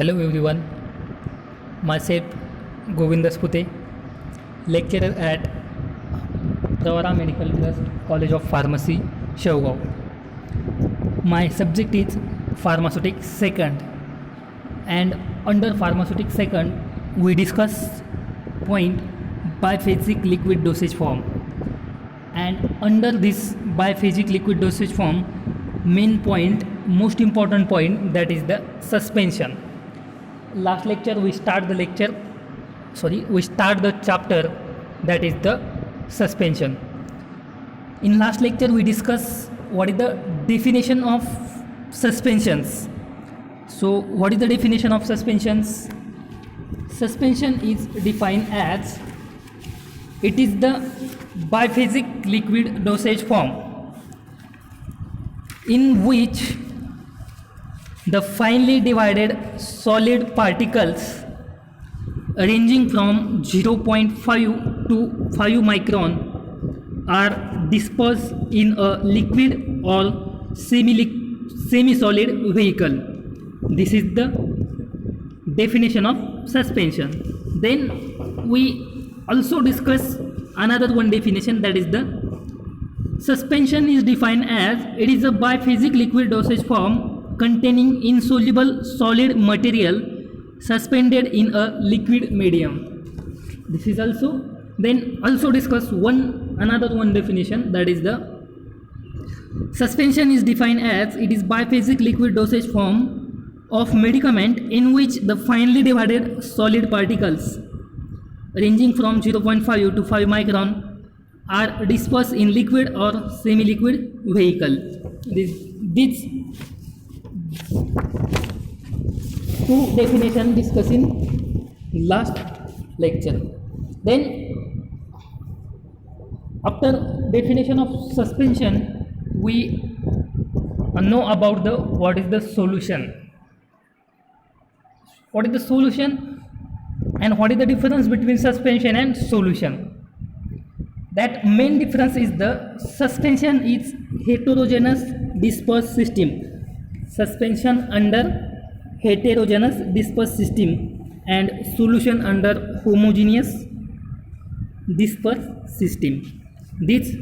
Hello everyone, myself Govind Daspute, lecturer at Pravara Medical Trust, College of Pharmacy, Shevgaon. My subject is Pharmaceutic Second, and under Pharmaceutic Second we discuss point biphasic liquid dosage form, and under this biphasic liquid dosage form main point, most important point, that is the suspension. Last lecture we start the chapter, that is the suspension. In last lecture we discuss what is the definition of suspensions. So what is the definition of suspensions? Suspension is defined as it is the biphasic liquid dosage form in which the finely divided solid particles ranging from 0.5 to 5 micron are dispersed in a liquid or semi-solid vehicle. This is the definition of suspension. Then we also discuss another one definition, that is the suspension is defined as it is a biphasic liquid dosage form containing insoluble solid material suspended in a liquid medium. This is also discuss another one definition, that is the suspension is defined as it is biphasic liquid dosage form of medicament in which the finely divided solid particles ranging from 0.5 to 5 micron are dispersed in liquid or semi-liquid vehicle. These two definition discussed in last lecture. Then after definition of suspension we know about what is the solution. What is the solution and what is the difference between suspension and solution? That main difference is the suspension is heterogeneous dispersed system. Suspension under heterogeneous dispersed system and solution under homogeneous dispersed system. This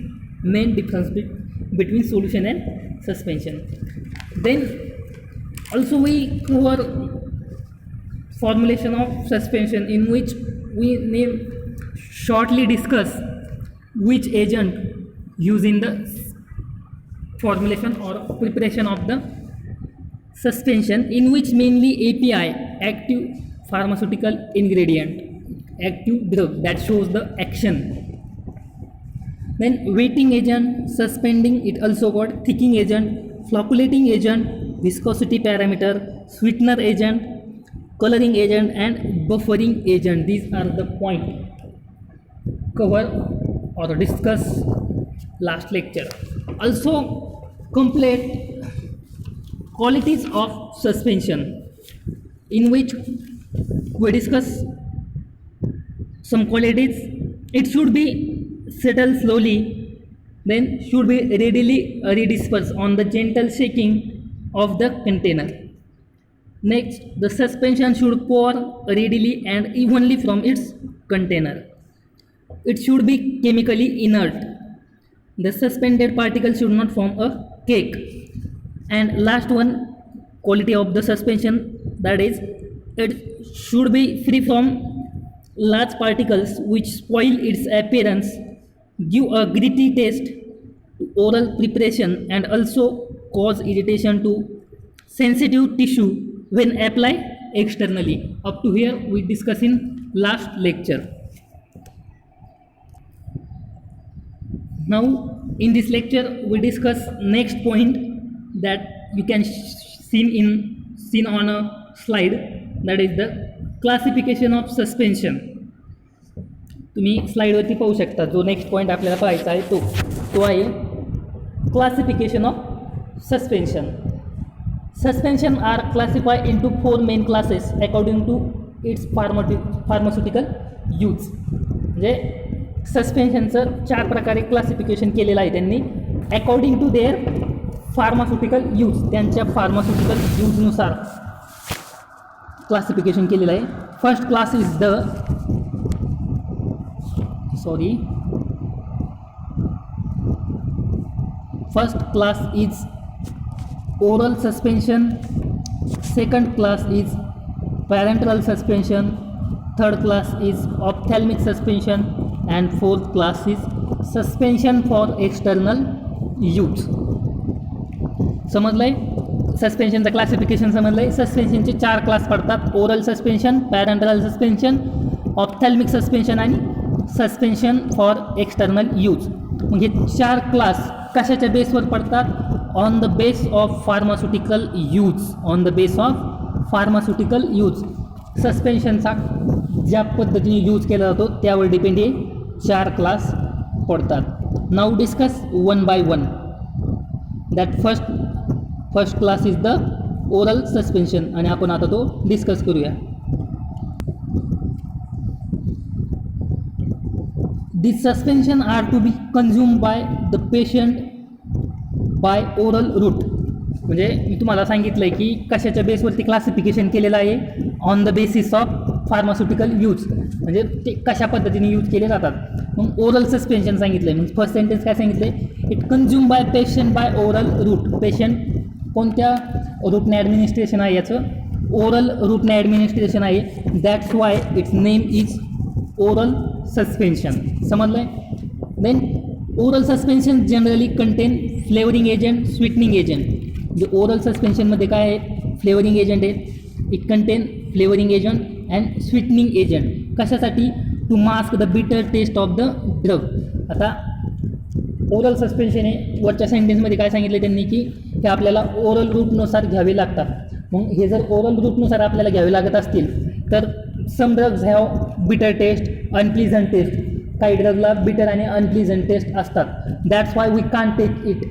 main difference between solution and suspension. Then also we cover formulation of suspension, in which we shortly discuss which agent used in the formulation or preparation of the suspension, in which mainly API, active pharmaceutical ingredient, active drug that shows the action. Then weighting agent, suspending, it also called thickening agent, flocculating agent, viscosity parameter, sweetener agent, coloring agent and buffering agent. These are the points cover or discuss last lecture. Also complete qualities of suspension, in which we discuss some qualities. It should be settled slowly, then should be readily redispersed on the gentle shaking of the container. Next, the suspension should pour readily and evenly from its container. It should be chemically inert. The suspended particle should not form a cake. And last one quality of the suspension, that is it should be free from large particles which spoil its appearance, give a gritty taste to oral preparation, and also cause irritation to sensitive tissue when applied externally. Up to here we discuss in last lecture. Now in this lecture we discuss next point that you can seen on a slide, that is the classification of suspension. तुम्ही स्लाइडवरती पाहू शकता. जो next point आपल्याला पाहायचा आहे तो आहे classification of suspension. Suspension are classified into 4 main classes according to its pharmaceutical use. म्हणजे सस्पेन्शनचं 4 प्रकारे क्लासिफिकेशन केलेलं आहे त्यांनी according to their pharmaceutical use, त्यांच्या फार्मास्युटिकल यूजनुसार. क्लासिफिकेशन केलेलं आहे. First class is the first class is oral suspension, second class is parenteral suspension, third class is ophthalmic suspension, and fourth class is suspension for external use. समजलंय? सस्पेन्शनचं classification समजलंय. सस्पेन्शनचे 4 class पडतात: oral suspension, parenteral suspension, ophthalmic suspension आणि suspension for external use. मग हे 4 class कशाच्या बेसवर पडतात? On the base of pharmaceutical use. On the base of pharmaceutical use. सस्पेन्शनचा ज्या पद्धतीने यूज केला जातो त्यावर डिपेंड हे 4 क्लास पडतात. Now discuss one by one. That first class is the oral suspension आणि आपण आता तो डिस्कस करूया. These suspension are to be consumed by the patient by oral route. म्हणजे मी तुम्हाला सांगितलं आहे की कशाच्या बेसवरती क्लासिफिकेशन केलेलं आहे? On the basis of pharmaceutical use. म्हणजे ते कशा पद्धतीने यूज केले जातात. मग ओरल सस्पेन्शन सांगितलं आहे. मग फर्स्ट सेंटेन्स काय सांगितलं आहे? It consume by patient by oral route. Patient कोणत्या रूटने ॲडमिनिस्ट्रेशन आहे? याचं ओरल रूटने ॲडमिनिस्ट्रेशन आहे. That's why it's name is oral suspension. समजलं आहे? Then oral suspension generally contain flavouring agent, sweetening agent. म्हणजे ओरल सस्पेन्शनमध्ये काय आहे? फ्लेवरिंग एजंट आहे. It contain flavouring agent and sweetening agent. कशासाठी? To mask the bitter taste of the drug. आता oral suspension आहे. वरच्या सेंटेन्समध्ये काय सांगितलं त्यांनी की हे आपल्याला ओरल रूटनुसार घ्यावे लागतात. मग हे जर ओरल रूटनुसार आपल्याला घ्यावे लागत असतील तर some drugs have bitter taste, unpleasant taste. काही ड्रगला बिटर आणि अनप्लीझंट टेस्ट असतात. That's why we can't take it.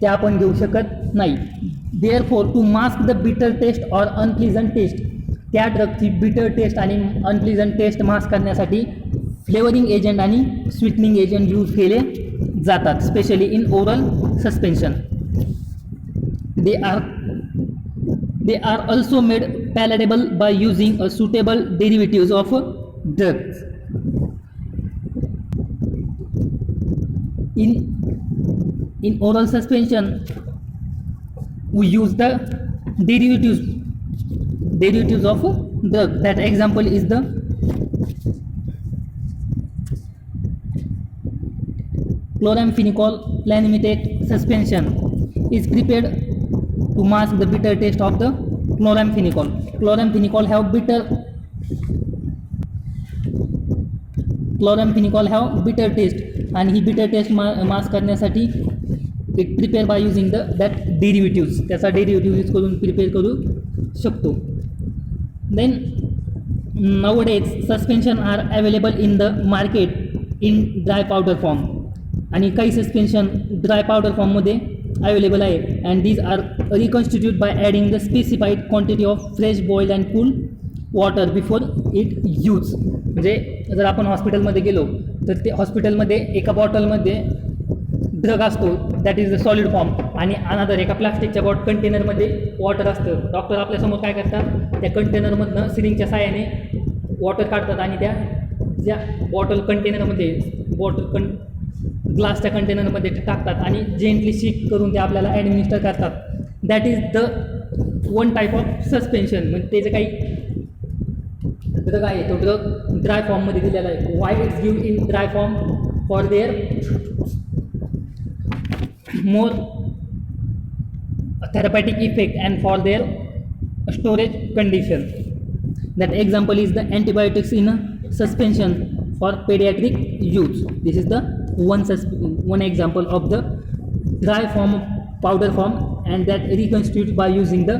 ते आपण घेऊ शकत नाही. Therefore to mask the bitter taste or unpleasant taste. त्या ड्रगची बिटर टेस्ट आणि अनप्लीझंट टेस्ट मास्क करण्यासाठी फ्लेवरिंग एजंट आणि स्वीटनिंग एजंट यूज केले जातात. Specially in oral suspension. They are also made palatable by using a suitable derivatives of drugs. In oral suspension, we use the derivatives of drug. That example is the chloramphenicol planomitate suspension is prepared to mask the bitter taste of the chloramphenicol. Chloramphenicol have bitter taste आणि ही bitter taste mask करण्यासाठी it prepare by using that derivatives. त्याचा derivative use करून prepare करू शकतो. Then nowadays suspension are available in the market in dry powder form. आणि काही suspension dry powder फॉर्ममध्ये अवेलेबल आहे. And these are reconstitute by adding the specified quantity of fresh boiled and cool water before it use. म्हणजे जर आपण हॉस्पिटलमध्ये गेलो तर ते हॉस्पिटलमध्ये एका बॉटलमध्ये ड्रग असतो, that is the solid form, आणि अनादर एका प्लास्टिकच्या कंटेनरमध्ये वॉटर असतं. डॉक्टर आपल्यासमोर काय करतात? त्या कंटेनरमधनं सिरिंजच्या साहाय्याने वॉटर काढतात आणि त्या ज्या बॉटल कंटेनरमध्ये ग्लासच्या कंटेनरमध्ये टाकतात आणि जेंटली शिक करून ते आपल्याला ॲडमिनिस्टर करतात. That is the one type of suspension. म्हणजे त्याचं काही ड्रग आहे तो ड्रग ड्राय फॉर्ममध्ये दिलेला आहे. Why it's give in dry form? For their more therapeutic effect and for their storage condition. That example is the antibiotics in a suspension for pediatric use. This is the one example of the dry form, powder form, and that reconstituted by using the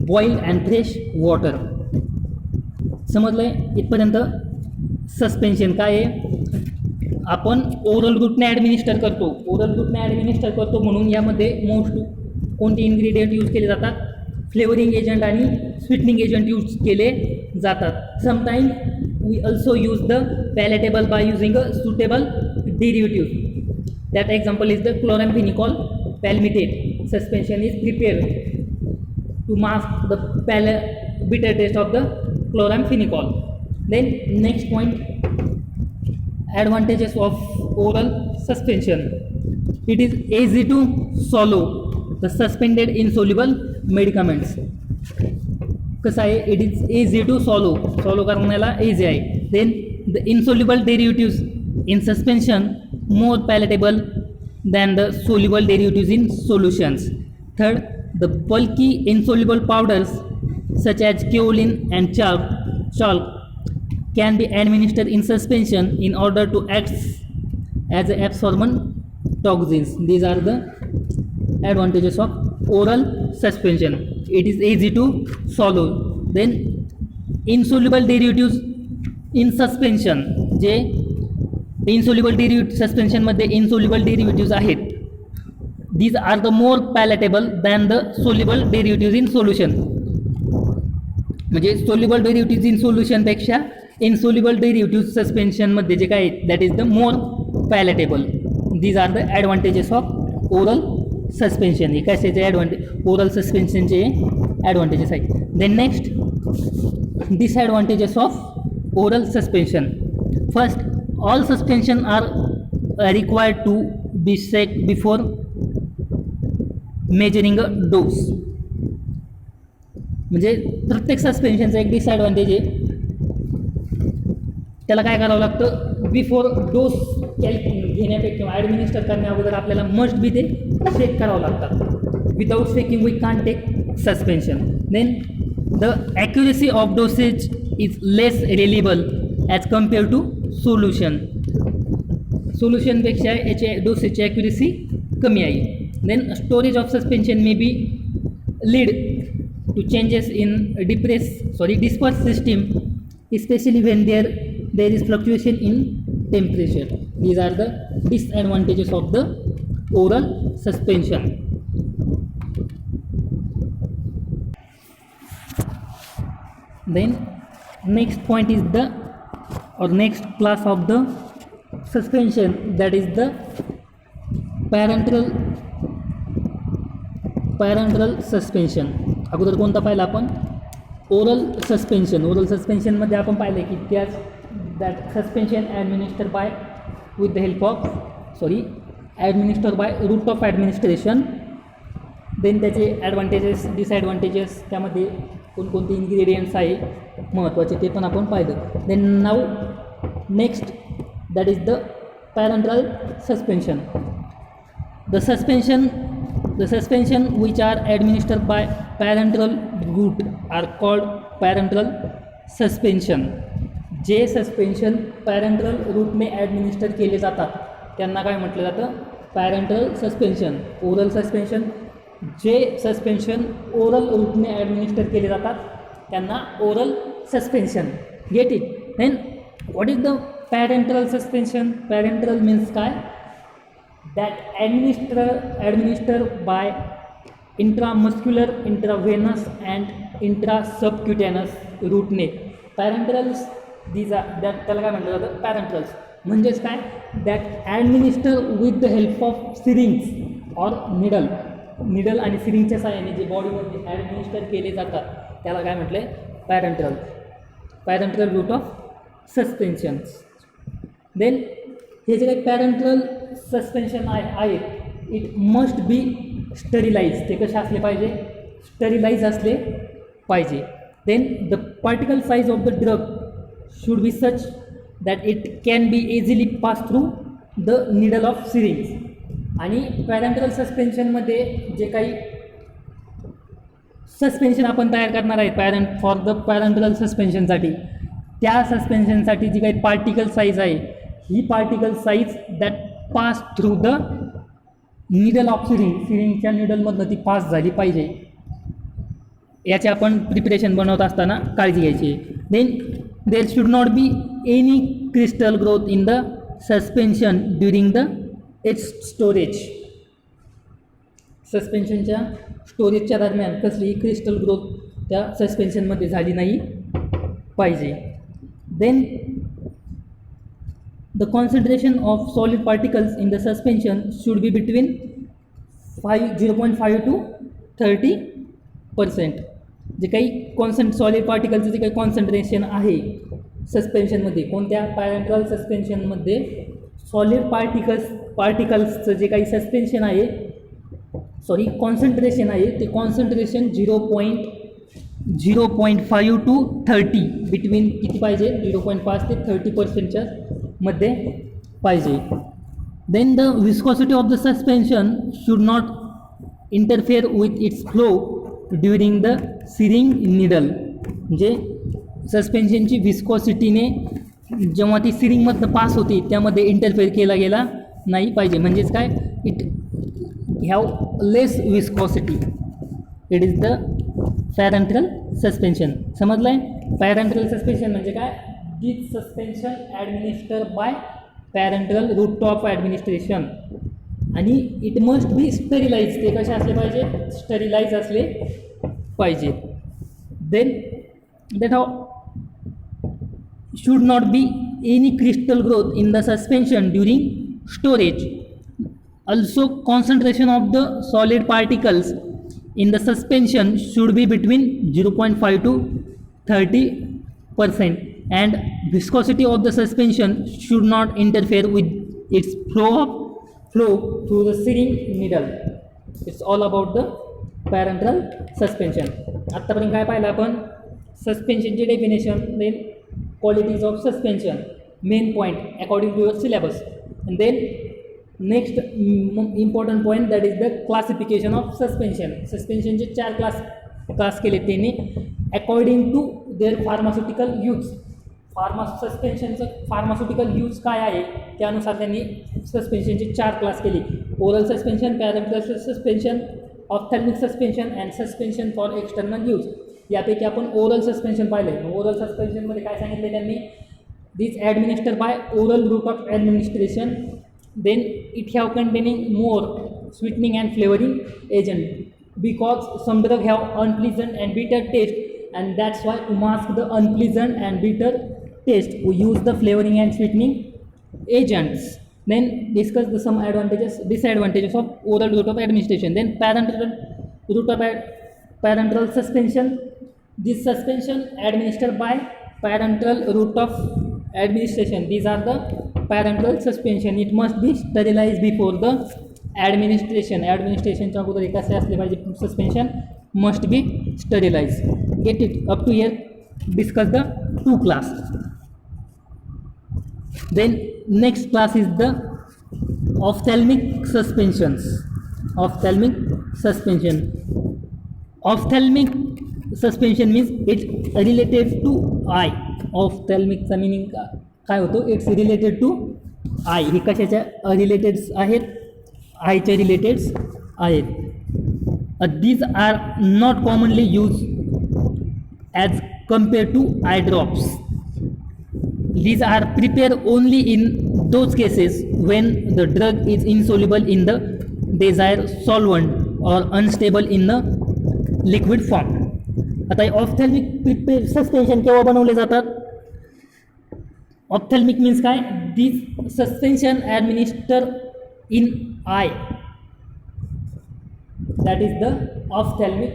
boiled and fresh water. समजलंय इथपर्यंत? सस्पेन्शन काय आहे? आपण oral रूटने administer करतो. Oral रूटने administer करतो म्हणून यामध्ये मोस्ट कोणते इन्ग्रेडियंट यूज केले जातात? फ्लेवरिंग एजंट आणि स्वीटनिंग एजंट यूज केले जातात. Sometime we also use the palatable by using a suitable derivative. That example is the chloramphenicol palmitate. Suspension is prepared to mask the bitter taste of the chloramphenicol. Then next point, advantages of oral suspension. It is easy to swallow the suspended insoluble medicaments. कसं आहे, it is easy to solve करण्याला easy आहे. Then the insoluble derivatives in suspension more palatable than the soluble derivatives in solutions. Third, the bulky insoluble powders such as kaolin and chalk can be administered in suspension in order to act as absorbent toxins. These are the advantages of oral suspension. It is easy to swallow. Then insoluble derivatives in suspension, J insoluble derivative suspension मध्ये insoluble derivatives आहेत, these are the more palatable than the soluble derivatives in solution. म्हणजे soluble derivatives in solution पेक्षा insoluble derivatives suspension मध्ये जे काय that is the more palatable. These are the advantages of oral suspension. हे कशाचे advantage, oral सस्पेन्शनचे advantages आहेत. Then next, disadvantages of oral suspension. First, all suspension are required to be shake before measuring a dose. म्हणजे प्रत्येक सस्पेन्शनचा एक disadvantage आहे, त्याला काय करावं लागतं, बिफोर डोस घेण्यापेक्षा किंवा ॲडमिनिस्टर करण्या अगोदर आपल्याला मस्ट बी ते चेक करावं लागतात. Without checking we can't take suspension. Then the accuracy of dosage is less reliable as compare to solution. सोल्युशनपेक्षा याची डोसेजची ॲक्युरेसी कमी आहे. Then storage of suspension may be lead to changes in dispersed system, especially when there is fluctuation in temperature. These are the disadvantages of the oral suspension. Then next point is next class of the suspension, that is the parenteral suspension. अगोदर कोणता पाहिला आपण, oral suspension. Oral सस्पेन्शनमध्ये आपण पाहिलं की that suspension administered by with the help of administered by route of administration. Then त्याचे advantages disadvantages, त्यामध्ये कोणकोणते इन्ग्रेडियंट्स आहे महत्त्वाचे ते पण आपण पाहिलं. Then now next, that is the parental suspension. The suspension which are administered by parenteral route are called parenteral suspension. जे सस्पेन्शन पॅरेंटल रूटने ॲडमिनिस्टर केले जातात त्यांना काय म्हटलं जातं, पॅरेंटल सस्पेन्शन. ओरल सस्पेन्शन, जे सस्पेन्शन ओरल रूटने ॲडमिनिस्टर केले जातात त्यांना oral suspension. Get it. Then what is the parental suspension. Parenteral means काय, that administer by intramuscular, intravenous and intrasubcutaneous route. Parenterals, these are that त्याला काय म्हटलं जातं, पॅरेंटरल्स म्हणजेच काय, that administer with the help of syringes or needle आणि सिरिंगच्या साहाय्याने जे बॉडीमध्ये ॲडमिनिस्टर केले जातात त्याला काय म्हटलं आहे, parenteral route of suspensions. Then हे जे काही पॅरेंटल सस्पेन्शन आहेत, इट मस्ट बी स्टरिलाइज. ते कसे असले पाहिजे, स्टरिलाइज असले पाहिजे. Then the particle size of the drug should be such that it can be easily pass through the needle of syringe. आणि पॅरेंटल सस्पेन्शनमध्ये जे काही सस्पेन्शन आपण तयार करणार आहे फॉर द पॅरेंटल सस्पेन्शनसाठी, त्या सस्पेन्शनसाठी जी काही पार्टिकल साईज आहे, ही particle size that pass through the needle of सिरिंगच्या निडलमधनं ती पास झाली पाहिजे. याचे आपण प्रिपरेशन बनवत असताना काळजी घ्यायची. Then there should not be any crystal growth in the suspension during the its storage. सस्पेन्शनच्या स्टोरेजच्या दरम्यान कसलीही क्रिस्टल ग्रोथ त्या सस्पेन्शनमध्ये झाली नाही पाहिजे. Then the concentration of solid particles in the suspension should be between 0.5 to 30%. जे काही सॉलिड पार्टिकलचं जे काही कॉन्सन्ट्रेशन आहे सस्पेन्शनमध्ये, कोणत्या पॅरेंट्रल सस्पेन्शनमध्ये सॉलिड पार्टिकल्सचं जे काही सस्पेन्शन आहे कॉन्सन्ट्रेशन आहे ते कॉन्सन्ट्रेशन 0.5 to 30 बिटवीन किती पाहिजे 0.5 ते 30% मध्ये पाहिजे. Then the viscosity of the suspension should not interfere with its flow during the syringe needle. म्हणजे सस्पेन्शनची विस्कॉसिटीने जेव्हा ती सिरिंगमधनं पास होती त्यामध्ये इंटरफेअर केला गेला नाही पाहिजे. म्हणजेच काय, it have less viscosity. It is the parenteral suspension. समजलं आहे? पॅरेंट्रल सस्पेन्शन म्हणजे काय, this suspension administer by parenteral route of administration. आणि इट मस्ट बी स्टेरिलाइज. ते कसे असले पाहिजे, स्टेरिलाइज असले पाहिजे. Then that have should not be any crystal growth in the suspension during storage. Also, concentration of the solid particles in the suspension should be between 0.5 to 30%, and viscosity of the suspension should not interfere with its flow through the steering needle. It's all about the parenteral suspension. आत्तापर्यंत काय पाहिलं आपण, सस्पेन्शनची definition, then qualities of suspension, main point according to your syllabus, and then next important point, that is the classification of suspension. Suspension चे 4 class केले त्यांनी according to their pharmaceutical use. सस्पेन्शनचं pharmaceutical use काय आहे त्यानुसार त्यांनी सस्पेन्शनचे 4 class केले. Oral suspension, parenteral suspension, ophthalmic suspension and suspension for external use. यापैकी आपण ओरल सस्पेन्शन पाहिलं. ओरल सस्पेन्शनमध्ये काय सांगितले त्यांनी, this administer by oral route of administration. Then it have containing more sweetening and flavouring agent because some drug have unpleasant and bitter taste, and that's why to mask the unpleasant and bitter test we use the flavouring and sweetening agents. Then discuss some disadvantages of oral route of administration. Then parenteral suspension. This suspension administered by parenteral route of administration. These are the parenteral suspension. It must be sterilized before the administration. Administrationच्या अगोदर कसे असले पाहिजे, suspension must be sterilized. Get it up to here. Discuss the 2 class. Then next class is the ophthalmic suspensions. Ophthalmic suspension means it's related to eye. ऑफ्थॅल्मिकचा meaning काय होतो, it's related to eye. ही कशाच्या relateds आहेत, आयच्या relateds आहेत. These are not commonly use as compare to eye drops. These are prepared only in those cases when the drug is insoluble in the desired solvent or unstable in the liquid form. आता ophthalmic suspension केव्हा बनवले जातात, ophthalmic means काय, this suspension administer in eye, that is the ophthalmic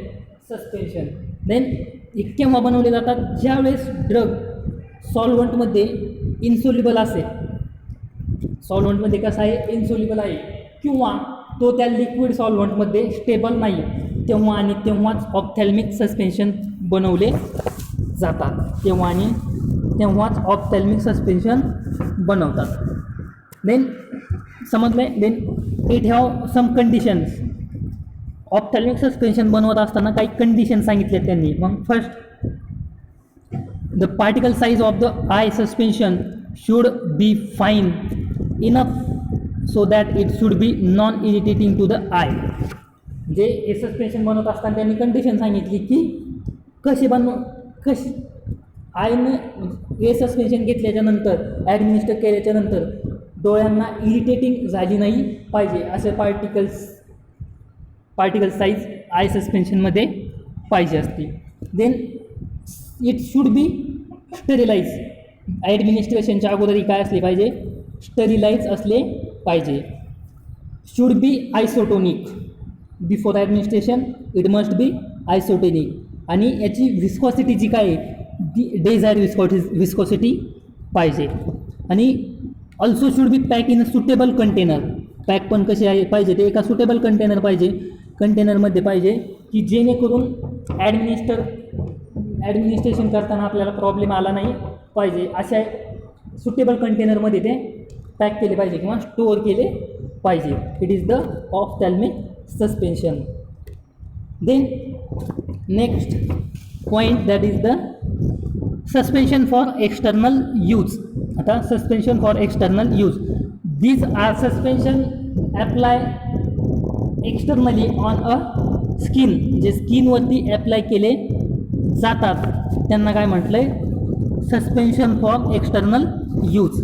suspension. Then केव्हा बनवले जातात, ज्यावेळेस drug सॉल्वंटमध्ये insoluble असेल, सॉल्वंटमध्ये कसं आहे, इन्सोल्युबल आहे, किंवा तो त्या लिक्विड सॉल्वंटमध्ये स्टेबल नाही, तेव्हा आणि तेव्हाच ऑप्थॅल्मिक सस्पेन्शन बनवले जातात. तेव्हा आणि तेव्हाच ऑप्थॅल्मिक सस्पेन्शन बनवतात. देन समजलं. Then it have some conditions. Ophthalmic suspension बनवत असताना काही कंडिशन सांगितले त्यांनी. मग first, the particle size of the eye suspension should be fine enough so that it should be non-irritating to the eye. जे हे सस्पेन्शन बनवत असताना त्यांनी कंडिशन सांगितली की कशी आयनं हे सस्पेन्शन घेतल्याच्या नंतर, ॲडमिनिस्टर केल्याच्या नंतर डोळ्यांना इरिटेटिंग झाली नाही पाहिजे, असे पार्टिकल साईज आय सस्पेन्शनमध्ये पाहिजे असते. Then it should be sterilize. ॲडमिनिस्ट्रेशनच्या अगोदर काय असले पाहिजे, स्टेरिलाइज असले पाहिजे. Should be isotonic. Before administration it must be isotonic. आणि याची विस्कॉसिटी जी काय आहे ती डेझायर विस्कॉसिटी पाहिजे. आणि also should be pack in a suitable container. Pack पण कसे आहे पाहिजे ते एका सुटेबल कंटेनरमध्ये पाहिजे की जेणेकरून ॲडमिनिस्ट्रेशन करताना आपल्याला प्रॉब्लेम आला नाही पाहिजे. अशा सुटेबल कंटेनरमध्ये ते पॅक केले पाहिजे किंवा स्टोअर केले पाहिजे. It is the ophthalmic suspension. Then next point that is the suspension for external use. आता suspension for external use, these are suspension apply externally on a skin. जे स्किनवरती अप्लाय केले जातात त्यांना काय म्हटलंय, suspension for external use.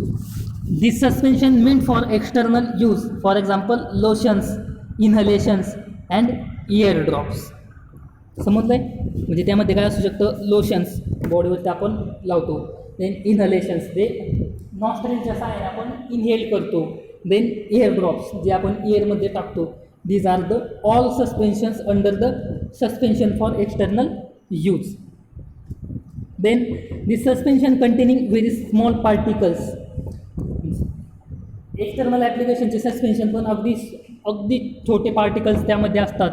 This suspension meant for external use, for example lotions, inhalations and ear drops. समजलंय? म्हणजे त्यामध्ये काय असू शकतं, लोशन्स बॉडीवरती आपण लावतो, देन इन्हलेशन्स ते नॉस्ट्रिलच्या सहाय्याने आपण इनहेल करतो, देन इयर ड्रॉप्स जे आपण इयरमध्ये टाकतो. These are the all suspensions under the suspension for external use. Then this suspension containing very small particles. External ॲप्लिकेशनचे सस्पेन्शन पण अगदी छोटे पार्टिकल्स त्यामध्ये असतात.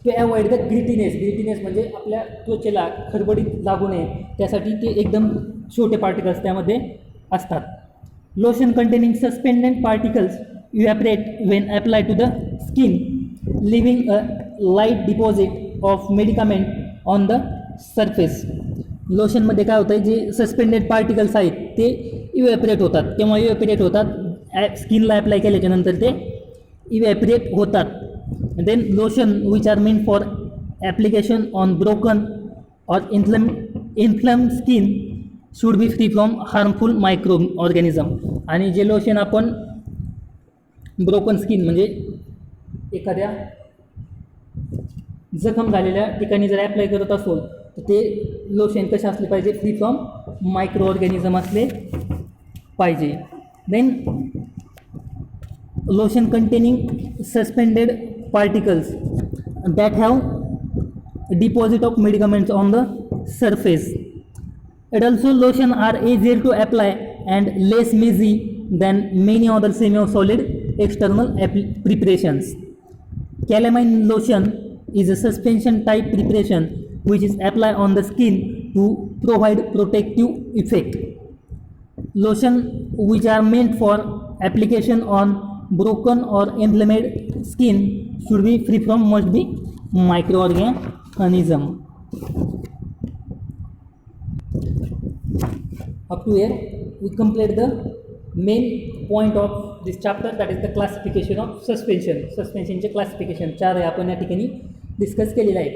टू अवॉइड द ग्रिटीनेस म्हणजे आपल्या त्वचेला खडबडीत लागू नये त्यासाठी ते एकदम छोटे पार्टिकल्स त्यामध्ये असतात. Lotion containing suspended particles evaporate when apply to the skin, leaving a light deposit of medicament on the surface. लोशनमध्ये काय होतं, जे सस्पेंडेड पार्टिकल्स आहेत ते इव्हॅपरेट होतात. केव्हा इव्हॅपरेट होतात, स्किनला अप्लाय केल्याच्यानंतर ते इव्हॅपरेट होतात. Then lotion which are meant for application on broken or inflame skin should be free from harmful microorganism. आणि जे लोशन आपण ब्रोकन स्किन म्हणजे एखाद्या जखम झालेल्या ठिकाणी जर ॲप्लाय करत असो तर ते लोशन कसे असले पाहिजे, फ्री फ्रॉम मायक्रो ऑर्गॅनिझम असले पाहिजे. Then lotion containing suspended particles that have deposit of medicaments on the surface. It also lotion are easier to apply and less messy than many other semi-solid external preparations. Calamine lotion is a suspension type preparation which is applied on the skin to provide protective effect. Lotion which are meant for application on broken or inflamed skin should be free from must be microorganism. Up to here we complete the main point of this chapter, that is the classification of suspension. सस्पेन्शनचे classification 4 आपण या ठिकाणी discuss केलेलं आहे.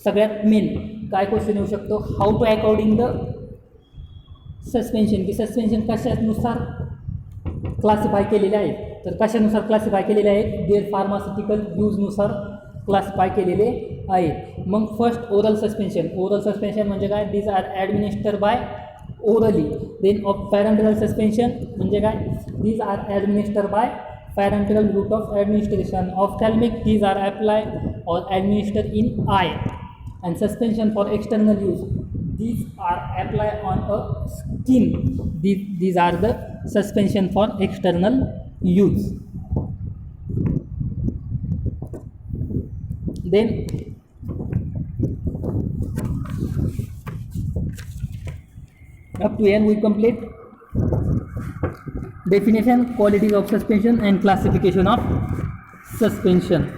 सगळ्यात main काय question येऊ शकतो, how to according the suspension, की सस्पेन्शन कशानुसार क्लासिफाय केलेले आहे. तर कशानुसार क्लासिफाय केलेले आहेत, देअर फार्मास्युटिकल यूजनुसार क्लासिफाय केलेले आहेत. मग फर्स्ट ओरल सस्पेन्शन म्हणजे काय, these are administer by orally. Then of parental suspension म्हणजे काय, these are administer by parental route of administration. Ophthalmic, these are apply or administer in eye. And suspension for external use, these are applied on a skin. These are the suspension for external use. Then up to here we complete definition, qualities of suspension and classification of suspension.